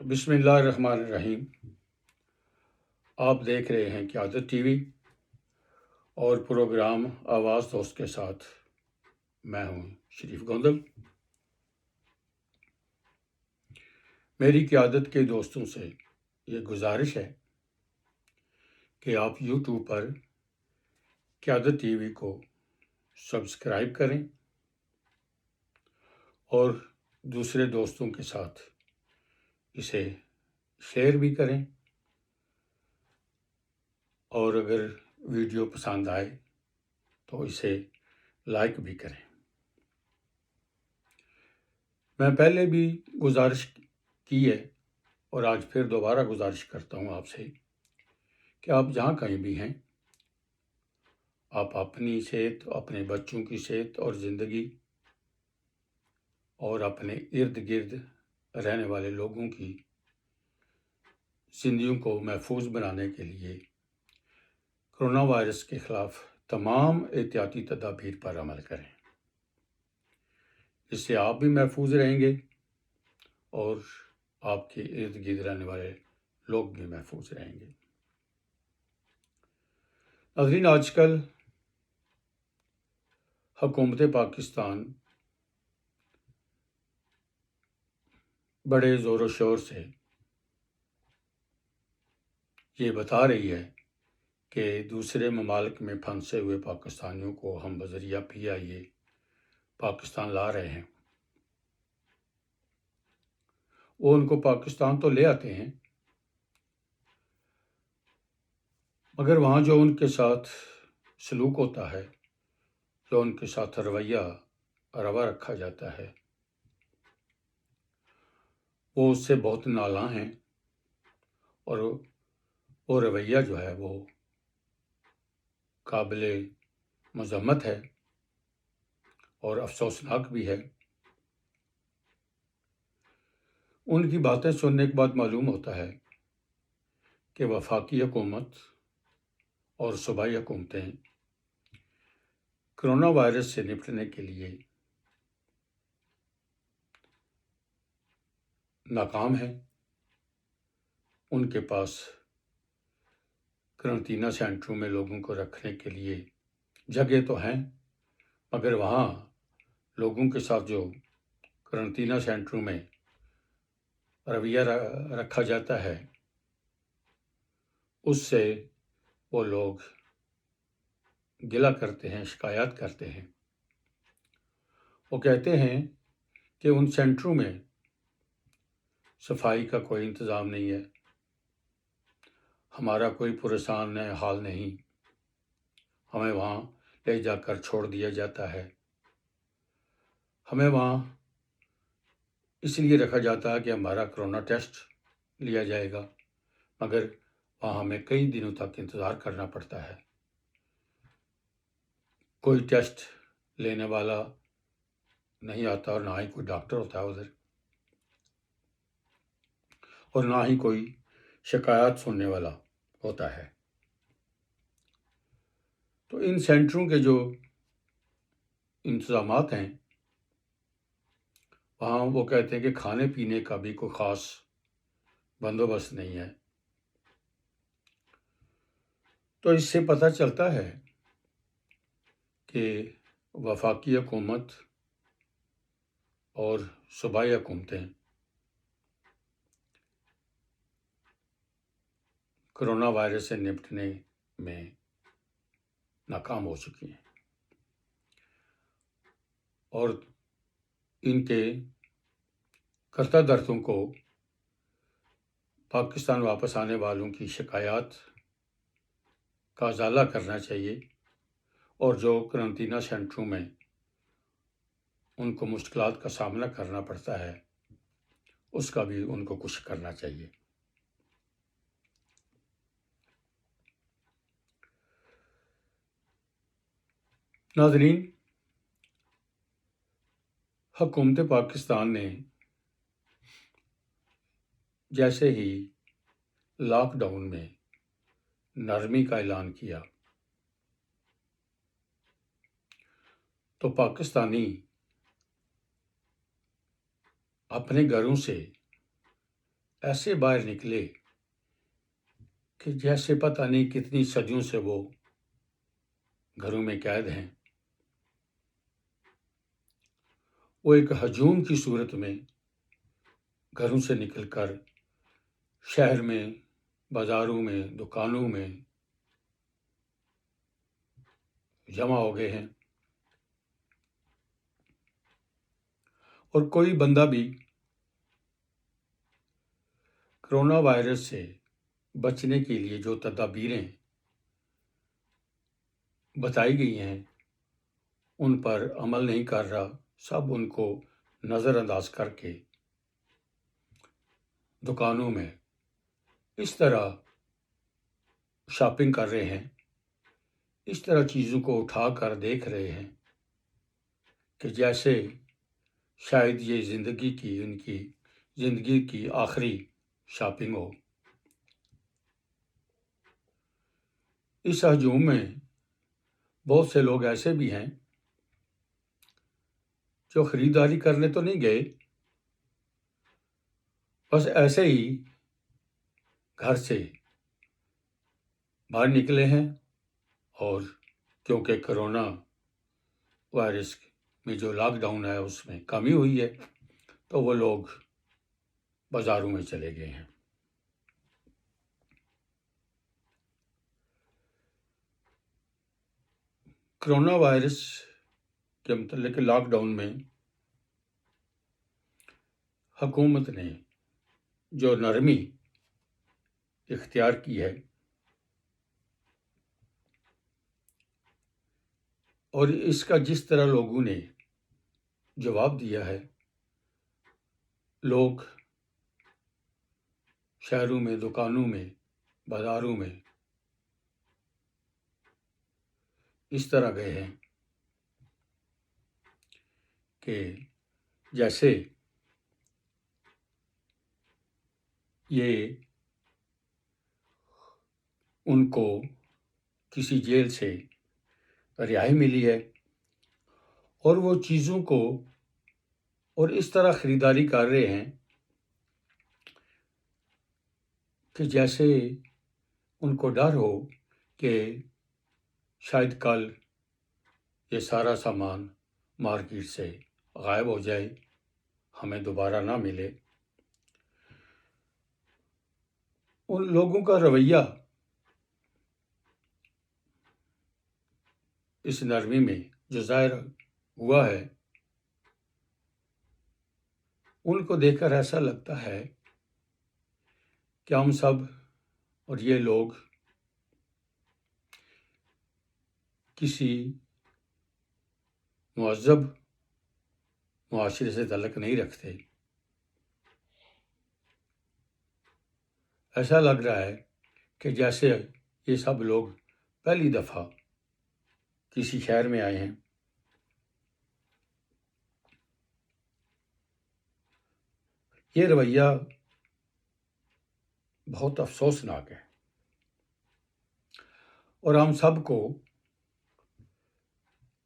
بسم اللہ الرحمن الرحیم۔ آپ دیکھ رہے ہیں قیادت ٹی وی اور پروگرام آواز دوست کے ساتھ میں ہوں شریف گوندل۔ میری قیادت کے دوستوں سے یہ گزارش ہے کہ آپ یوٹیوب پر قیادت ٹی وی کو سبسکرائب کریں اور دوسرے دوستوں کے ساتھ اسے شیئر بھی کریں، اور اگر ویڈیو پسند آئے تو اسے لائک بھی کریں۔ میں پہلے بھی گزارش کی ہے اور آج پھر دوبارہ گزارش کرتا ہوں آپ سے کہ آپ جہاں کہیں بھی ہیں، آپ اپنی صحت، اپنے بچوں کی صحت اور زندگی اور اپنے ارد گرد رہنے والے لوگوں کی زندگیوں کو محفوظ بنانے کے لیے کرونا وائرس کے خلاف تمام احتیاطی تدابیر پر عمل کریں۔ اس سے آپ بھی محفوظ رہیں گے اور آپ کے ارد گرد رہنے والے لوگ بھی محفوظ رہیں گے۔ ناظرین، آج کل حکومت پاکستان بڑے زور و شور سے یہ بتا رہی ہے کہ دوسرے ممالک میں پھنسے ہوئے پاکستانیوں کو ہم بذریعہ PIA پاکستان لا رہے ہیں۔ وہ ان کو پاکستان تو لے آتے ہیں، مگر وہاں جو ان کے ساتھ سلوک ہوتا ہے، جو ان کے ساتھ روا رکھا جاتا ہے، وہ اس سے بہت نالاں ہیں، اور وہ رویہ جو ہے وہ قابل مذمت ہے اور افسوسناک بھی ہے۔ ان کی باتیں سننے کے بعد معلوم ہوتا ہے کہ وفاقی حکومت اور صوبائی حکومتیں کرونا وائرس سے نپٹنے کے لیے ناکام ہیں۔ ان کے پاس قرنطینہ سینٹروں میں لوگوں کو رکھنے کے لیے جگہ تو ہیں، مگر وہاں لوگوں کے ساتھ جو قرنطینہ سینٹروں میں رویہ رکھا جاتا ہے، اس سے وہ لوگ گلہ کرتے ہیں، شکایات کرتے ہیں۔ وہ کہتے ہیں کہ ان سینٹروں میں صفائی کا کوئی انتظام نہیں ہے، ہمارا کوئی پرسان حال نہیں، ہمیں وہاں لے جا کر چھوڑ دیا جاتا ہے، ہمیں وہاں اس لیے رکھا جاتا ہے کہ ہمارا کرونا ٹیسٹ لیا جائے گا، مگر وہاں ہمیں کئی دنوں تک انتظار کرنا پڑتا ہے۔ کوئی ٹیسٹ لینے والا نہیں آتا اور نہ ہی کوئی ڈاکٹر ہوتا ہے ادھر، اور نہ ہی کوئی شکایات سننے والا ہوتا ہے۔ تو ان سینٹروں کے جو انتظامات ہیں، وہاں وہ کہتے ہیں کہ کھانے پینے کا بھی کوئی خاص بندوبست نہیں ہے۔ تو اس سے پتہ چلتا ہے کہ وفاقی حکومت اور صوبائی حکومتیں کرونا وائرس سے نپٹنے میں ناکام ہو چکی ہیں، اور ان کے کرتا دھرتوں کو پاکستان واپس آنے والوں کی شکایات کا ازالہ کرنا چاہیے، اور جو قرنطینہ سینٹروں میں ان کو مشکلات کا سامنا کرنا پڑتا ہے، اس کا بھی ان کو کچھ کرنا چاہیے۔ ناظرین، حکومت پاکستان نے جیسے ہی لاک ڈاؤن میں نرمی کا اعلان کیا تو پاکستانی اپنے گھروں سے ایسے باہر نکلے کہ جیسے پتہ نہیں کتنی صدیوں سے وہ گھروں میں قید ہیں. وہ ایک ہجوم کی صورت میں گھروں سے نکل کر شہر میں، بازاروں میں، دکانوں میں جمع ہو گئے ہیں. اور کوئی بندہ بھی کرونا وائرس سے بچنے کے لیے جو تدابیریں بتائی گئی ہیں ان پر عمل نہیں کر رہا. سب ان کو نظر انداز کر کے دکانوں میں اس طرح شاپنگ کر رہے ہیں، اس طرح چیزوں کو اٹھا کر دیکھ رہے ہیں کہ جیسے شاید یہ ان کی زندگی کی آخری شاپنگ ہو. اس ہجوم میں بہت سے لوگ ایسے بھی ہیں جو خریداری کرنے تو نہیں گئے، بس ایسے ہی گھر سے باہر نکلے ہیں. اور کیونکہ کرونا وائرس میں جو لاک ڈاؤن ہے اس میں کمی ہوئی ہے تو وہ لوگ بازاروں میں چلے گئے ہیں. کرونا وائرس کے متعلق لاک ڈاؤن میں حکومت نے جو نرمی اختیار کی ہے اور اس کا جس طرح لوگوں نے جواب دیا ہے، لوگ شہروں میں، دکانوں میں، بازاروں میں اس طرح گئے ہیں کہ جیسے یہ ان کو کسی جیل سے رہائی ملی ہے اور وہ چیزوں کو اور اس طرح خریداری کر رہے ہیں کہ جیسے ان کو ڈر ہو کہ شاید کل یہ سارا سامان مارکیٹ سے غائب ہو جائے، ہمیں دوبارہ نہ ملے. ان لوگوں کا رویہ اس نرمی میں جو ظاہر ہوا ہے ان کو دیکھ کر ایسا لگتا ہے کہ ہم سب اور یہ لوگ کسی مہذب معاشرے سے تعلق نہیں رکھتے. ایسا لگ رہا ہے کہ جیسے یہ سب لوگ پہلی دفعہ کسی شہر میں آئے ہیں. یہ رویہ بہت افسوسناک ہے اور ہم سب کو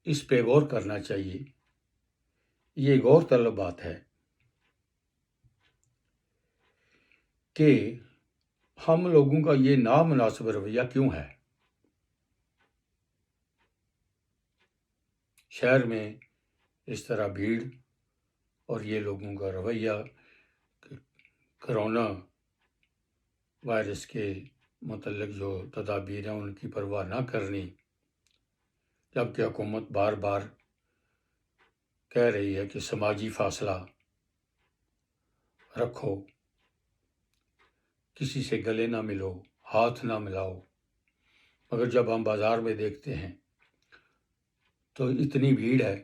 اس پہ غور کرنا چاہیے. یہ غور طلب بات ہے کہ ہم لوگوں کا یہ نامناسب رویہ کیوں ہے. شہر میں اس طرح بھیڑ اور یہ لوگوں کا رویہ کرونا وائرس کے متعلق جو تدابیر ہیں ان کی پرواہ نہ کرنی، جبکہ حکومت بار بار کہہ رہی ہے کہ سماجی فاصلہ رکھو، کسی سے گلے نہ ملو، ہاتھ نہ ملاؤ. مگر جب ہم بازار میں دیکھتے ہیں تو اتنی بھیڑ ہے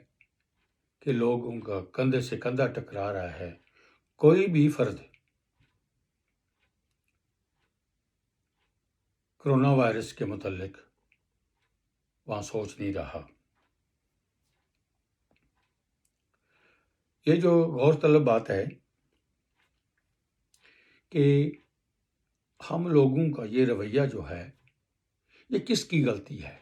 کہ لوگوں کا کندھے سے کندھا ٹکرا رہا ہے. کوئی بھی فرد کرونا وائرس کے متعلق وہاں سوچ نہیں رہا. یہ جو غور طلب بات ہے کہ ہم لوگوں کا یہ رویہ جو ہے یہ کس کی غلطی ہے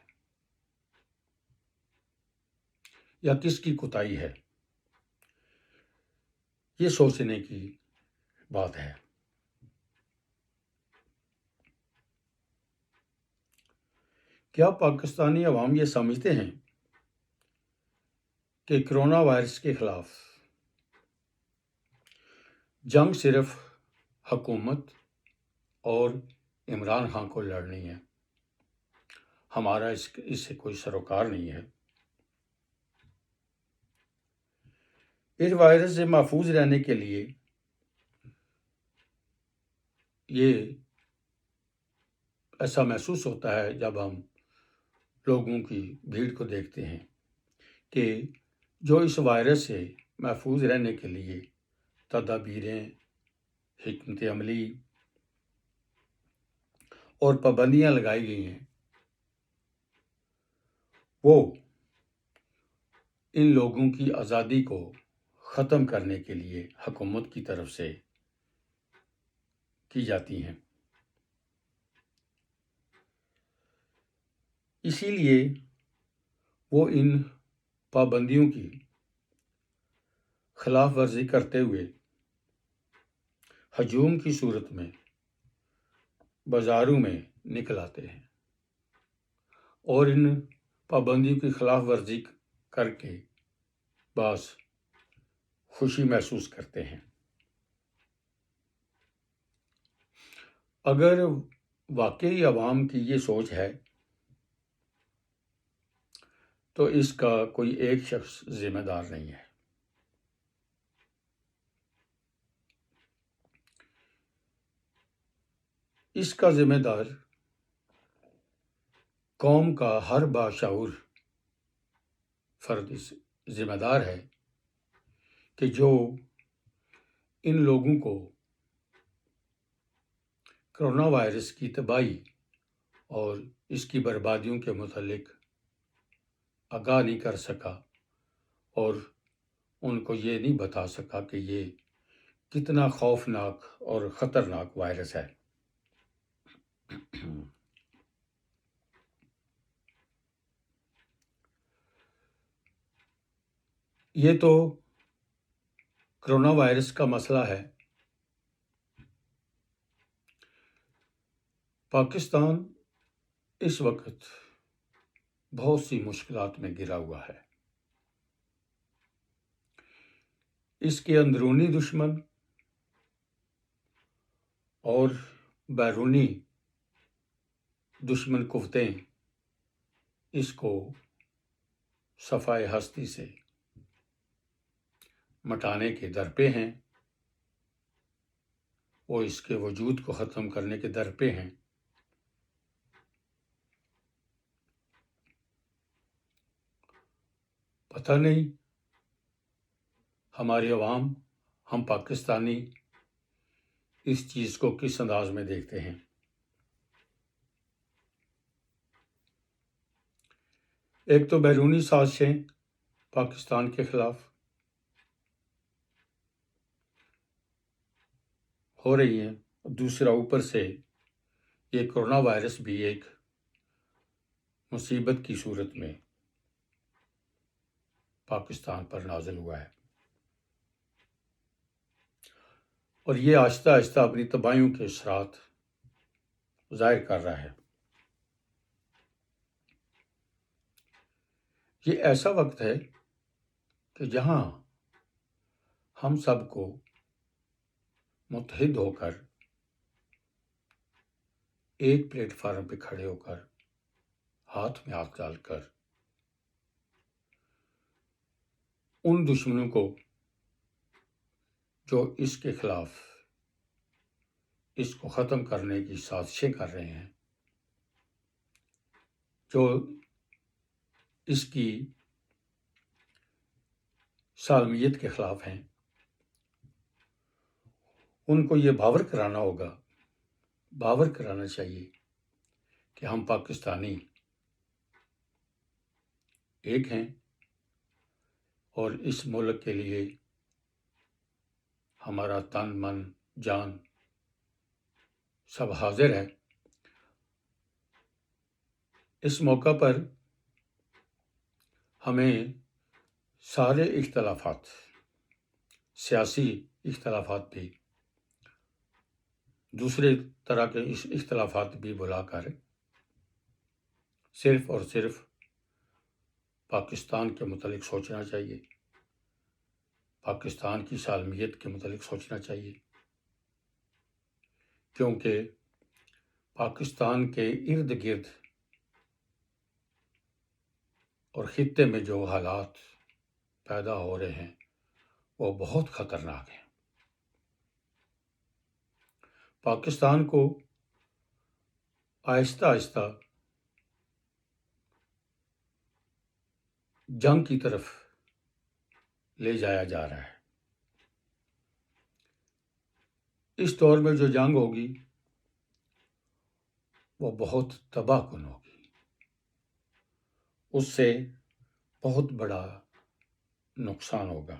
یا کس کی کوتاہی ہے، یہ سوچنے کی بات ہے. کیا پاکستانی عوام یہ سمجھتے ہیں کہ کرونا وائرس کے خلاف جنگ صرف حکومت اور عمران خان کو لڑنی ہے، ہمارا اس سے کوئی سروکار نہیں ہے؟ اس وائرس سے محفوظ رہنے کے لیے یہ ایسا محسوس ہوتا ہے جب ہم لوگوں کی بھیڑ کو دیکھتے ہیں کہ جو اس وائرس سے محفوظ رہنے کے لیے تدابیریں، حکمت عملی اور پابندیاں لگائی گئی ہیں، وہ ان لوگوں کی آزادی کو ختم کرنے کے لیے حکومت کی طرف سے کی جاتی ہیں۔ اسی لیے وہ ان پابندیوں کی خلاف ورزی کرتے ہوئے ہجوم کی صورت میں بازاروں میں نکل آتے ہیں اور ان پابندیوں کی خلاف ورزی کر کے بعض خوشی محسوس کرتے ہیں۔ اگر واقعی عوام کی یہ سوچ ہے تو اس کا کوئی ایک شخص ذمہ دار نہیں ہے۔ اس کا ذمہ دار قوم کا ہر باشعور فرد ذمہ دار ہے کہ جو ان لوگوں کو کرونا وائرس کی تباہی اور اس کی بربادیوں کے متعلق آگاہ نہیں کر سکا اور ان کو یہ نہیں بتا سکا کہ یہ کتنا خوفناک اور خطرناک وائرس ہے۔ یہ تو کرونا وائرس کا مسئلہ ہے۔ پاکستان اس وقت بہت سی مشکلات میں گھرا ہوا ہے۔ اس کے اندرونی دشمن اور بیرونی دشمن قوتیں اس کو صفائے ہستی سے مٹانے کے در پہ ہیں، وہ اس کے وجود کو ختم کرنے کے در پہ ہیں۔ پتہ نہیں ہماری عوام، ہم پاکستانی اس چیز کو کس انداز میں دیکھتے ہیں۔ ایک تو بیرونی سازشیں پاکستان کے خلاف ہو رہی ہیں، دوسرا اوپر سے یہ کرونا وائرس بھی ایک مصیبت کی صورت میں پاکستان پر نازل ہوا ہے اور یہ آہستہ آہستہ اپنی تباہیوں کے اثرات ظاہر کر رہا ہے۔ یہ ایسا وقت ہے کہ جہاں ہم سب کو متحد ہو کر ایک پلیٹ فارم پہ کھڑے ہو کر ہاتھ میں ہاتھ ڈال کر ان دشمنوں کو جو اس کے خلاف اس کو ختم کرنے کی سازشیں کر رہے ہیں، جو اس کی سالمیت کے خلاف ہیں، ان کو یہ باور کرانا چاہیے کہ ہم پاکستانی ایک ہیں اور اس ملک کے لیے ہمارا تن، من، جان سب حاضر ہے۔ اس موقع پر ہمیں سارے اختلافات، سیاسی اختلافات بھی، دوسرے طرح کے اختلافات بھی بلا کر صرف اور صرف پاکستان کے متعلق سوچنا چاہیے، پاکستان کی سالمیت کے متعلق سوچنا چاہیے، کیونکہ پاکستان کے ارد گرد اور خطے میں جو حالات پیدا ہو رہے ہیں وہ بہت خطرناک ہیں۔ پاکستان کو آہستہ آہستہ جنگ کی طرف لے جایا جا رہا ہے۔ اس دور میں جو جنگ ہوگی وہ بہت تباہ کن ہوگی، اس سے بہت بڑا نقصان ہوگا۔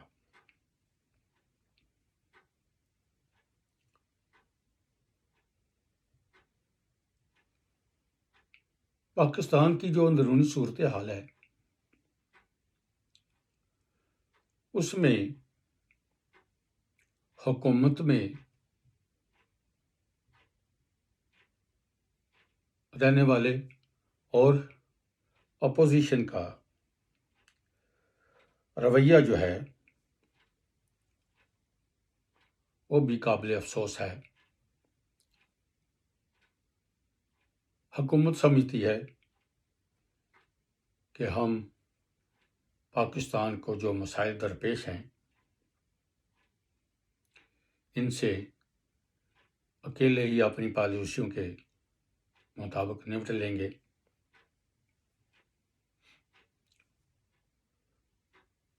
پاکستان کی جو اندرونی صورتحال ہے اس میں حکومت میں رہنے والے اور اپوزیشن کا رویہ جو ہے وہ بھی قابل افسوس ہے۔ حکومت سمجھتی ہے کہ ہم پاکستان کو جو مسائل درپیش ہیں ان سے اکیلے ہی اپنی پالیسیوں کے مطابق نمٹ لیں گے،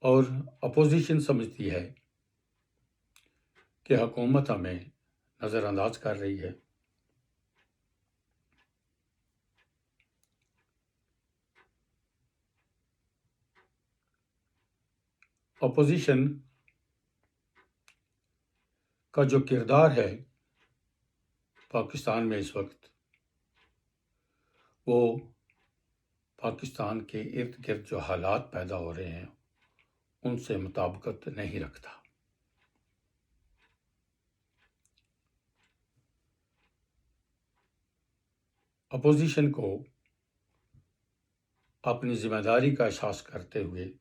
اور اپوزیشن سمجھتی ہے کہ حکومت ہمیں نظر انداز کر رہی ہے۔ اپوزیشن کا جو کردار ہے پاکستان میں اس وقت وہ پاکستان کے ارد گرد جو حالات پیدا ہو رہے ہیں ان سے مطابقت نہیں رکھتا۔ اپوزیشن کو اپنی ذمہ داری کا احساس کرتے ہوئے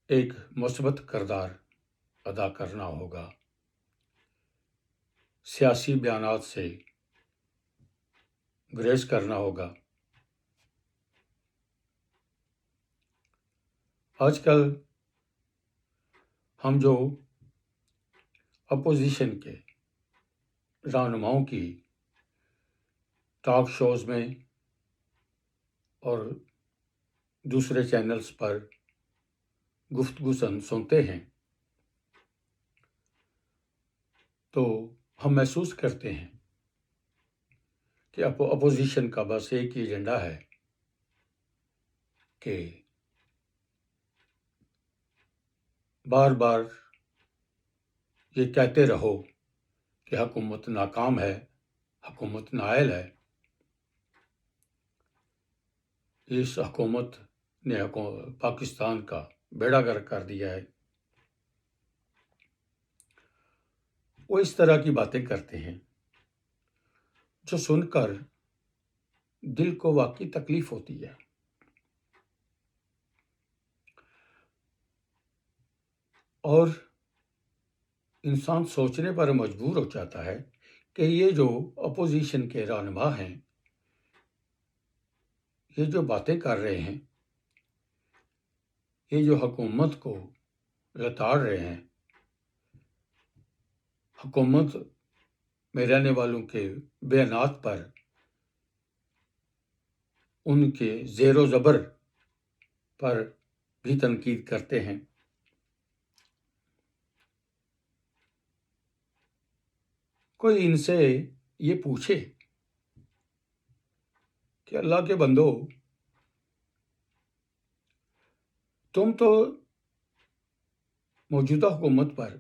ایک مثبت کردار ادا کرنا ہوگا، سیاسی بیانات سے گریز کرنا ہوگا۔ آج کل ہم جو اپوزیشن کے رہنماؤں کی ٹاک شوز میں اور دوسرے چینلز پر گفتگو سنتے ہیں تو ہم محسوس کرتے ہیں کہ اپوزیشن کا بس ایک ہی ایجنڈا ہے کہ بار بار یہ کہتے رہو کہ حکومت ناکام ہے، حکومت نااہل ہے، اس حکومت نے پاکستان کا بیڑا گرک کر دیا ہے۔ وہ اس طرح کی باتیں کرتے ہیں جو سن کر دل کو واقعی تکلیف ہوتی ہے۔ اور انسان سوچنے پر مجبور ہو جاتا ہے کہ یہ جو اپوزیشن کے رہنما ہیں یہ جو باتیں کر رہے ہیں، یہ جو حکومت کو لتاڑ رہے ہیں، حکومت میں رہنے والوں کے بیانات پر ان کے زیر و زبر پر بھی تنقید کرتے ہیں۔ کوئی ان سے یہ پوچھے کہ اللہ کے بندو، تم تو موجودہ حکومت پر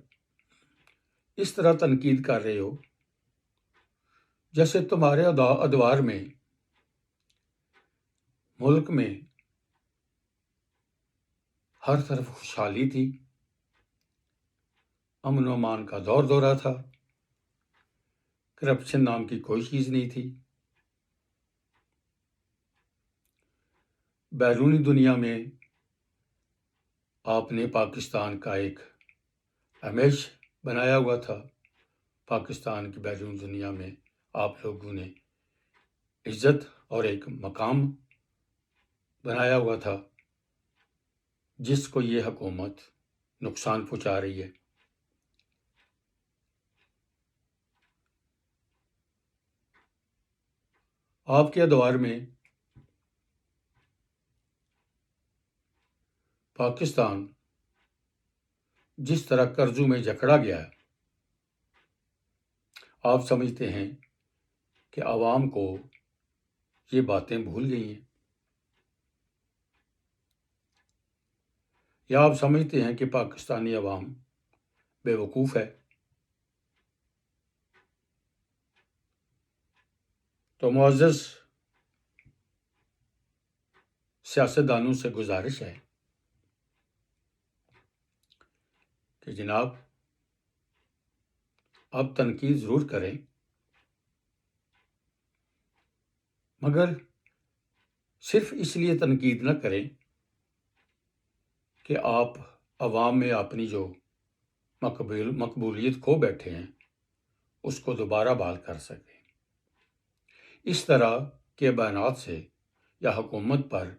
اس طرح تنقید کر رہے ہو جیسے تمہارے ادوار میں ملک میں ہر طرف خوشحالی تھی، امن و امان کا دور دورہ تھا، کرپشن نام کی کوئی چیز نہیں تھی، بیرونی دنیا میں آپ نے پاکستان کا ایک امیج بنایا ہوا تھا، پاکستان کی بیرونی دنیا میں آپ لوگوں نے عزت اور ایک مقام بنایا ہوا تھا، جس کو یہ حکومت نقصان پہنچا رہی ہے۔ آپ کے ادوار میں پاکستان جس طرح قرضوں میں جکڑا گیا ہے، آپ سمجھتے ہیں کہ عوام کو یہ باتیں بھول گئی ہیں، یا آپ سمجھتے ہیں کہ پاکستانی عوام بے وقوف ہے؟ تو معزز سیاستدانوں سے گزارش ہے کہ جناب آپ تنقید ضرور کریں، مگر صرف اس لیے تنقید نہ کریں کہ آپ عوام میں اپنی جو مقبولیت کھو بیٹھے ہیں اس کو دوبارہ بحال کر سکیں۔ اس طرح کے بیانات سے یا حکومت پر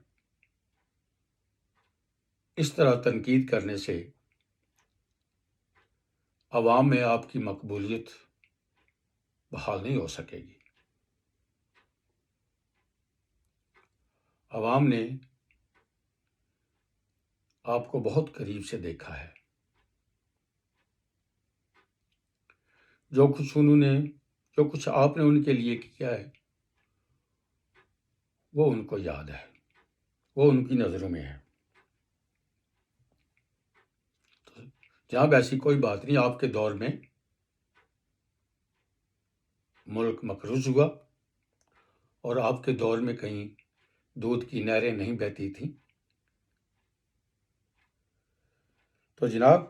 اس طرح تنقید کرنے سے عوام میں آپ کی مقبولیت بحال نہیں ہو سکے گی۔ عوام نے آپ کو بہت قریب سے دیکھا ہے، جو کچھ آپ نے ان کے لیے کیا ہے وہ ان کو یاد ہے، وہ ان کی نظروں میں ہے۔ جناب ایسی کوئی بات نہیں، آپ کے دور میں ملک مقروض ہوا اور آپ کے دور میں کہیں دودھ کی نہریں نہیں بہتی تھیں۔ تو جناب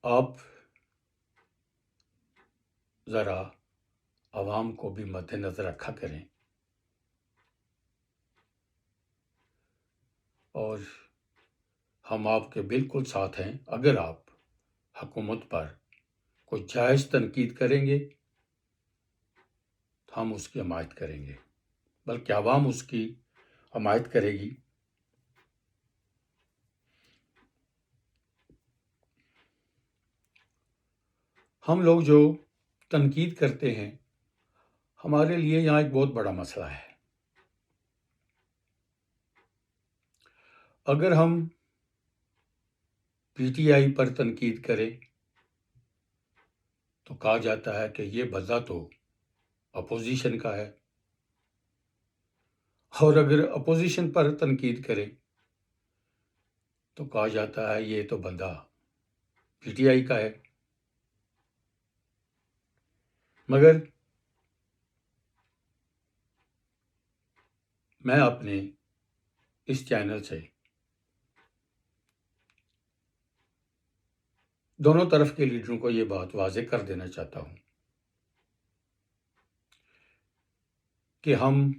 آپ ذرا عوام کو بھی مد نظر رکھا کریں، اور ہم آپ کے بالکل ساتھ ہیں۔ اگر آپ حکومت پر کوئی جائز تنقید کریں گے تو ہم اس کی حمایت کریں گے، بلکہ عوام اس کی حمایت کرے گی۔ ہم لوگ جو تنقید کرتے ہیں، ہمارے لیے یہاں ایک بہت بڑا مسئلہ ہے۔ اگر ہم پی ٹی آئی پر تنقید کریں تو کہا جاتا ہے کہ یہ بندہ تو اپوزیشن کا ہے، اور اگر اپوزیشن پر تنقید کریں تو کہا جاتا ہے یہ تو بندہ پی ٹی آئی کا ہے۔ مگر میں اپنے اس چینل سے دونوں طرف کے لیڈروں کو یہ بات واضح کر دینا چاہتا ہوں کہ ہم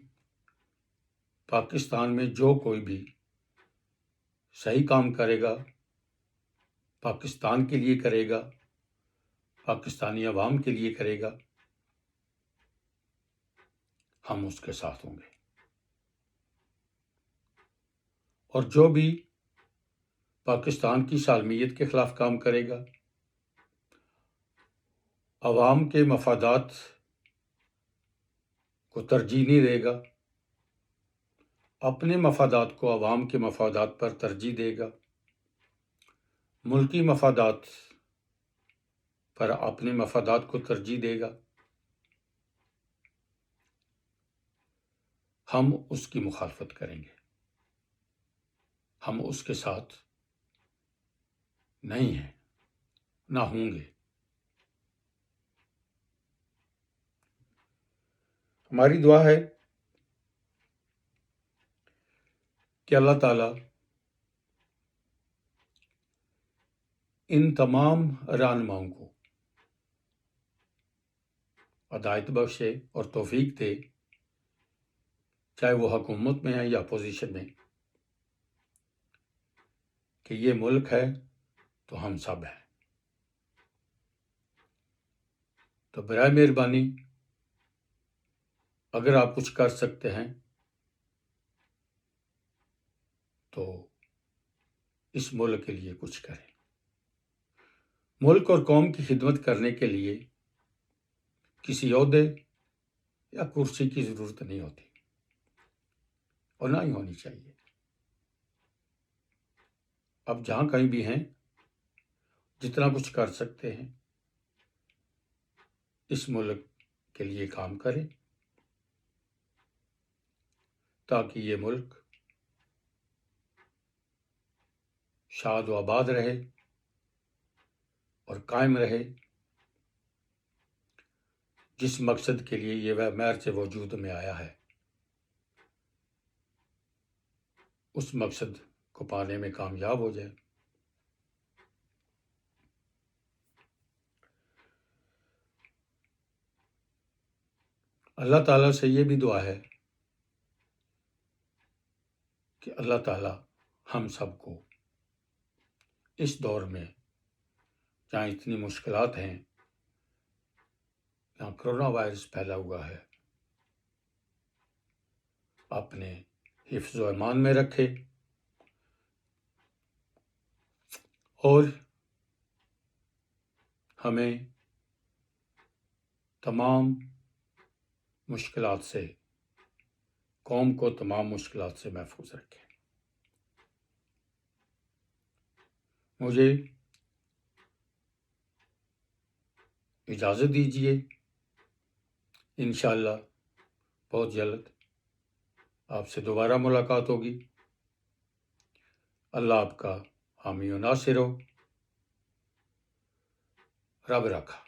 پاکستان میں جو کوئی بھی صحیح کام کرے گا، پاکستان کے لیے کرے گا، پاکستانی عوام کے لیے کرے گا، ہم اس کے ساتھ ہوں گے، اور جو بھی پاکستان کی سالمیت کے خلاف کام کرے گا، عوام کے مفادات کو ترجیح نہیں دے گا، اپنے مفادات کو عوام کے مفادات پر ترجیح دے گا، ملکی مفادات پر اپنے مفادات کو ترجیح دے گا، ہم اس کی مخالفت کریں گے، ہم اس کے ساتھ نہیں ہیں، نہ ہوں گے۔ ہماری دعا ہے کہ اللہ تعالیٰ ان تمام رہنماؤں کو ہدایت بخشے اور توفیق دے چاہے وہ حکومت میں ہے یا اپوزیشن میں، کہ یہ ملک ہے تو ہم سب ہیں۔ تو برائے مہربانی اگر آپ کچھ کر سکتے ہیں تو اس ملک کے لیے کچھ کریں۔ ملک اور قوم کی خدمت کرنے کے لیے کسی عہدے یا کرسی کی ضرورت نہیں ہوتی، اور نہ ہی ہونی چاہیے۔ اب جہاں کہیں بھی ہیں، جتنا کچھ کر سکتے ہیں اس ملک کے لیے کام کریں، تاکہ یہ ملک شاد و آباد رہے اور قائم رہے، جس مقصد کے لیے یہ مہر سے وجود میں آیا ہے، اس مقصد کو پانے میں کامیاب ہو جائے۔ اللہ تعالیٰ سے یہ بھی دعا ہے کہ اللہ تعالیٰ ہم سب کو اس دور میں جہاں اتنی مشکلات ہیں، جہاں کرونا وائرس پھیلا ہوا ہے، اپنے حفظ و امان میں رکھے اور ہمیں تمام مشکلات سے، قوم کو تمام مشکلات سے محفوظ رکھے۔ مجھے اجازت دیجیے، انشاءاللہ بہت جلد آپ سے دوبارہ ملاقات ہوگی۔ اللہ آپ کا حامی و ناصر ہو۔ رب رکھا۔